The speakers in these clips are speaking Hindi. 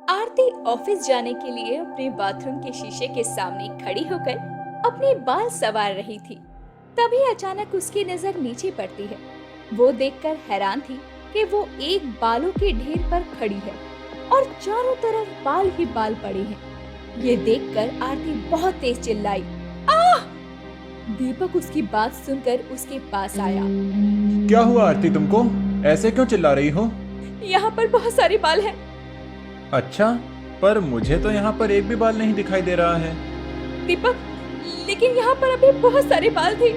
आरती ऑफिस जाने के लिए अपने बाथरूम के शीशे के सामने खड़ी होकर अपने बाल संवार रही थी। तभी अचानक उसकी नजर नीचे पड़ती है। वो देखकर हैरान थी कि वो एक बालों के ढेर पर खड़ी है और चारों तरफ बाल ही बाल पड़े हैं। ये देखकर आरती बहुत तेज चिल्लाई, आह! दीपक उसकी बात सुनकर उसके पास आया। क्या हुआ आरती, तुमको ऐसे क्यों चिल्ला रही हो? यहाँ पर बहुत सारे बाल हैं। अच्छा, पर मुझे तो यहाँ पर एक भी बाल नहीं दिखाई दे रहा है। दीपक, लेकिन यहाँ पर अभी बहुत सारे बाल थे।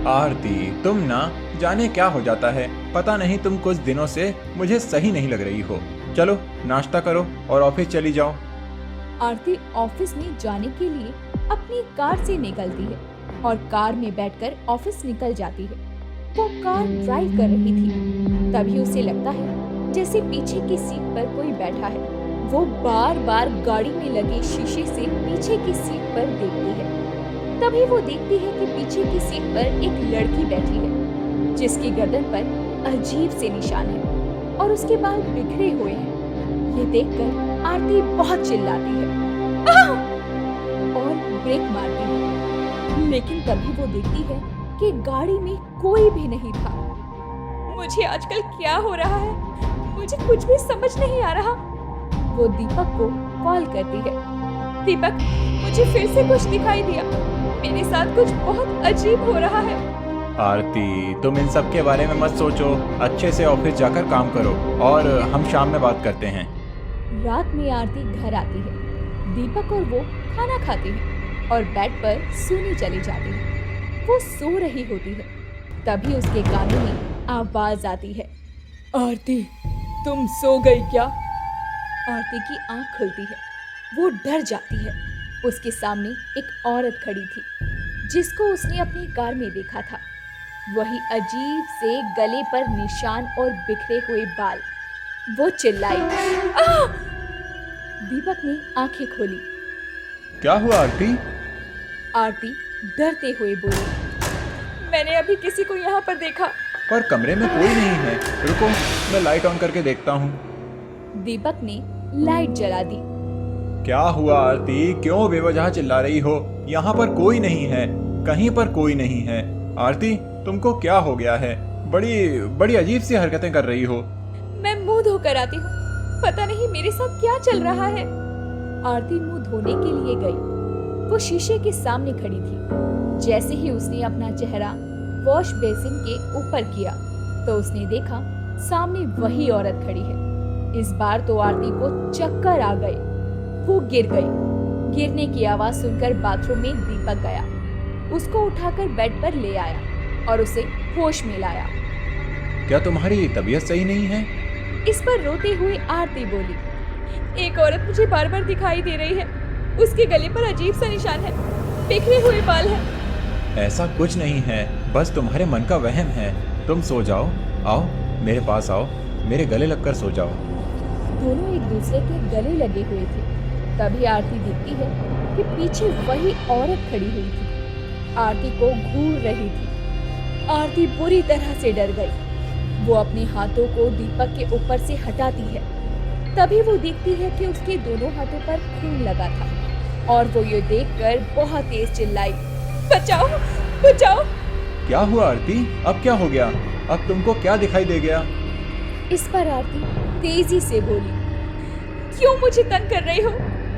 आरती, तुम ना जाने क्या हो जाता है। पता नहीं, तुम कुछ दिनों से मुझे सही नहीं लग रही हो। चलो नाश्ता करो और ऑफिस चली जाओ। आरती ऑफिस में जाने के लिए अपनी कार से निकलती है और कार में बैठकर ऑफिस निकल जाती है। वो कार ड्राइव कर रही थी, तभी उसे लगता है जैसे पीछे की सीट पर कोई बैठा है। वो बार बार गाड़ी में लगे शीशे से पीछे की सीट पर देखती है। तभी वो देखती है कि पीछे की सीट पर एक लड़की बैठी है, जिसकी गर्दन पर अजीब से निशान है और उसके बाल बिखरे हुए हैं। ये देखकर आरती बहुत चिल्लाती है और ब्रेक मारती है, लेकिन तभी वो देखती है कि गाड़ी में कोई भी नहीं था। मुझे आजकल क्या हो रहा है, मुझे कुछ भी समझ नहीं आ रहा। वो दीपक को कॉल करती है। दीपक, मुझे फिर से कुछ दिखाई दिया। मेरे साथ कुछ बहुत अजीब हो रहा है। आरती, तुम इन सब के बारे में मत सोचो। अच्छे से ऑफिस जाकर काम करो और हम शाम में बात करते हैं। रात में आरती घर आती है। दीपक और वो खाना खाते हैं और बेड पर सोने चली जाती है। वो सो रही होती है, तभी उसके कानों में आवाज आती है, आरती, तुम सो गई क्या? आरती की आंख खुलती है। वो डर जाती है। उसके सामने एक औरत खड़ी थी, जिसको उसने अपनी कार में देखा था। वही अजीब से गले पर निशान और बिखरे हुए बाल। वो चिल्लाई, आह! दीपक ने आंखें खोली। क्या हुआ आरती? आरती डरते हुए बोली, मैंने अभी किसी को यहाँ पर देखा। पर कमरे में कोई नहीं है। रुको, मैं लाइट ऑन करके देखता हूँ। दीपक ने लाइट जला दी। क्या हुआ आरती, क्यों बेवजह चिल्ला रही हो? यहाँ पर कोई नहीं है, कहीं पर कोई नहीं है। आरती, तुमको क्या हो गया है? बड़ी बड़ी अजीब सी हरकतें कर रही हो। मैं मुंह धोकर आती हूँ, पता नहीं मेरे साथ क्या चल रहा है। आरती मुंह धोने के लिए गई। वो शीशे के सामने खड़ी थी। जैसे ही उसने अपना चेहरा वॉश बेसिन के ऊपर किया, तो उसने देखा सामने वही औरत खड़ी है। इस बार तो आरती को चक्कर आ गए। वो गिर गई। गिरने की आवाज सुनकर बाथरूम में दीपक गया, उसको उठाकर बेड पर ले आया और उसे होश में लाया। क्या तुम्हारी तबीयत सही नहीं है? इस पर रोते हुए आरती बोली, एक औरत मुझे बार बार दिखाई दे रही है। उसके गले पर अजीब सा निशान है, बिखरे हुए बाल हैं। ऐसा कुछ नहीं है, बस तुम्हारे मन का वहम है। तुम सो जाओ, आओ मेरे पास आओ, मेरे गले लगकर सो जाओ। दोनों एक दूसरे के गले लगे हुए थे। तभी आरती देखती है कि पीछे वही औरत खड़ी हुई थी। आरती को घूर रही थी। आरती बुरी तरह से डर गई। वो अपने हाथों को दीपक के ऊपर से हटाती है। तभी वो देखती है कि उसके दोनों हाथों पर खून लगा था और वो ये देखकर बहुत तेज चिल्लाई, बचाओ, बचाओ। क्या हुआ आरती, अब क्या हो गया? अब तुमको क्या दिखाई दे गया? इस पर आरती तेजी से बोली, क्यों मुझे तंग कर रही हो?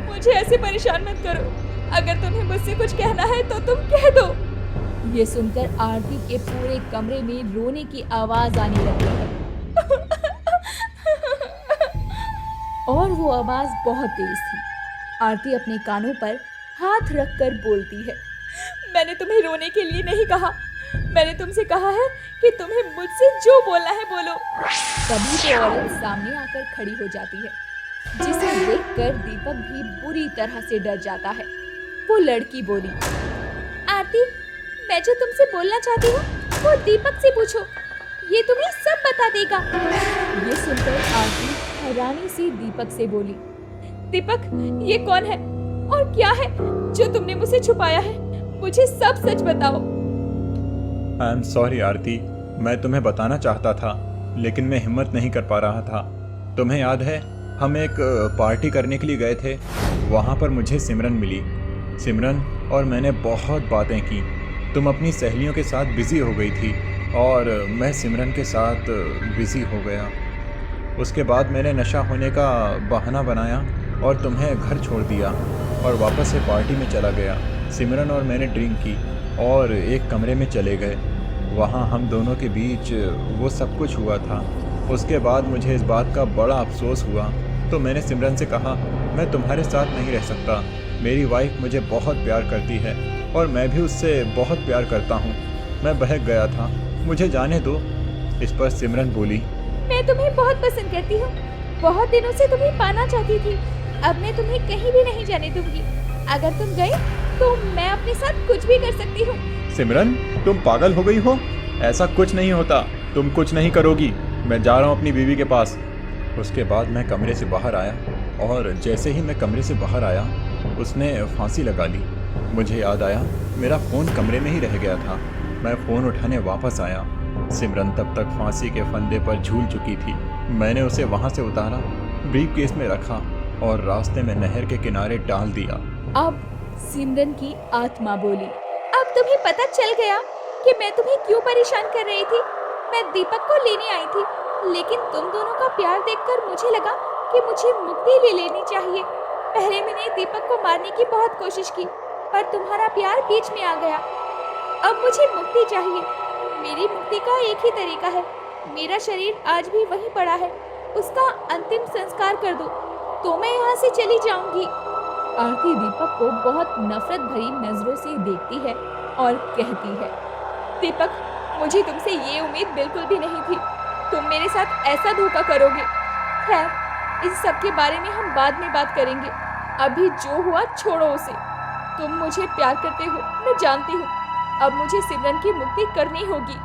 मुझे ऐसे परेशान मत करो। अगर तुम्हें मुझसे कुछ कहना है तो तुम कह दो। ये सुनकर आरती के पूरे कमरे में रोने की आवाज आने लगी है और वो आवाज बहुत तेज थी। आरती अपने कानों पर हाथ रखकर बोलती है, मैंने तुम्हें रोने के लिए नहीं कहा। मैंने तुमसे कहा है कि तुम्हें मुझसे जो बोलना है बोलो। तभी वो औरत सामने आकर खड़ी हो जाती है, जिसे देखकर दीपक भी बुरी तरह से डर जाता है। वो लड़की बोली, आरती, मैं जो तुमसे बोलना चाहती हूँ वो दीपक से पूछो, ये तुम्हें सब बता देगा। ये सुनकर आरती हैरानी से दीपक से बोली, दीपक, ये कौन है और क्या है जो तुमने मुझसे छुपाया है? मुझे सब सच बताओ। आई एम सॉरी आरती, मैं तुम्हें बताना चाहता था, लेकिन मैं हिम्मत नहीं कर पा रहा था। तुम्हें याद है, हम एक पार्टी करने के लिए गए थे। वहाँ पर मुझे सिमरन मिली। सिमरन और मैंने बहुत बातें की। तुम अपनी सहेलियों के साथ बिज़ी हो गई थी और मैं सिमरन के साथ बिज़ी हो गया। उसके बाद मैंने नशा होने का बहाना बनाया और तुम्हें घर छोड़ दिया और वापस से पार्टी में चला गया। सिमरन और मैंने ड्रिंक की और एक कमरे में चले गए। वहाँ हम दोनों के बीच वो सब कुछ हुआ था। उसके बाद मुझे इस बात का बड़ा अफसोस हुआ, तो मैंने सिमरन से कहा, मैं तुम्हारे साथ नहीं रह सकता। मेरी वाइफ मुझे बहुत प्यार करती है और मैं भी उससे बहुत प्यार करता हूँ। मैं बहक गया था, मुझे जाने दो। इस पर सिमरन बोली, मैं तुम्हें बहुत पसंद करती हूँ। बहुत दिनों से तुम्हें पाना चाहती थी। अब मैं तुम्हें कहीं भी नहीं जाने दूंगी। अगर तुम गए तो मैं अपने साथ कुछ भी कर सकती हूँ। सिमरन, तुम पागल हो गई हो? ऐसा कुछ नहीं होता। तुम कुछ नहीं करोगी। मैं जा रहा हूँ अपनी बीवी के पास। उसके बाद मैं कमरे से बाहर आया और जैसे ही मैं कमरे से बाहर आया, उसने फांसी लगा ली। मुझे याद आया, मेरा फ़ोन कमरे में ही रह गया था। मैं फ़ोन उठाने वापस आया। सिमरन तब तक फांसी के फंदे पर झूल चुकी थी। मैंने उसे वहाँ से उतारा, ब्रीफ केस में रखा और रास्ते में नहर के किनारे डाल दिया। अब सिमरन की आत्मा बोली, अब तुम्हें पता चल गया कि मैं तुम्हें क्यों परेशान कर रही थी। मैं दीपक को लेने आई थी, लेकिन तुम दोनों का प्यार देखकर मुझे लगा कि मुझे मुक्ति ले लेनी चाहिए। पहले मैंने दीपक को मारने की बहुत कोशिश की, पर तुम्हारा प्यार बीच में आ गया। अब मुझे मुक्ति चाहिए। मेरी मुक्ति का एक ही तरीका है। मेरा शरीर आज भी वहीं पड़ा है, उसका अंतिम संस्कार कर दो तो मैं यहाँ से चली जाऊंगी। आरती दीपक को बहुत नफरत भरी नजरों से देखती है और कहती है, दीपक, मुझे तुमसे ये उम्मीद बिल्कुल भी नहीं थी। तुम मेरे साथ ऐसा धोखा करोगे। खैर, इस सब के बारे में हम बाद में बात करेंगे। अभी जो हुआ छोड़ो उसे। तुम मुझे प्यार करते हो, मैं जानती हूँ। अब मुझे सिमरन की मुक्ति करनी होगी।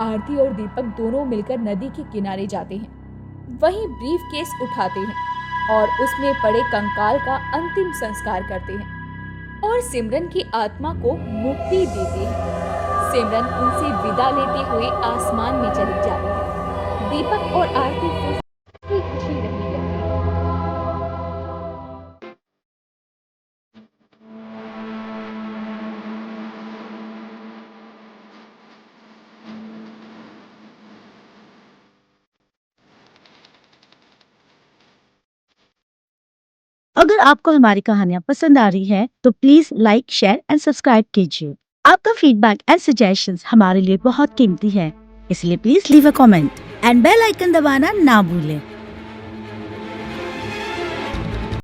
आरती और दीपक दोनों मिलकर नदी के किनारे जाते हैं। वहीं ब्रीफ केस उठाते हैं और उसमें पड़े कंकाल का अंतिम संस्कार करते हैं और सिमरन की आत्मा को मुक्ति देते हैं। सिमरन उनसे विदा लेते हुए आसमान में चली जाती है। दीपक और आरती फिर खुशी रही है। अगर आपको हमारी कहानियाँ पसंद आ रही है तो please like, share and subscribe कीजिए। आपका फीडबैक एंड सजेशंस हमारे लिए बहुत कीमती है, इसलिए please leave a comment and bell icon दबाना ना भूलें।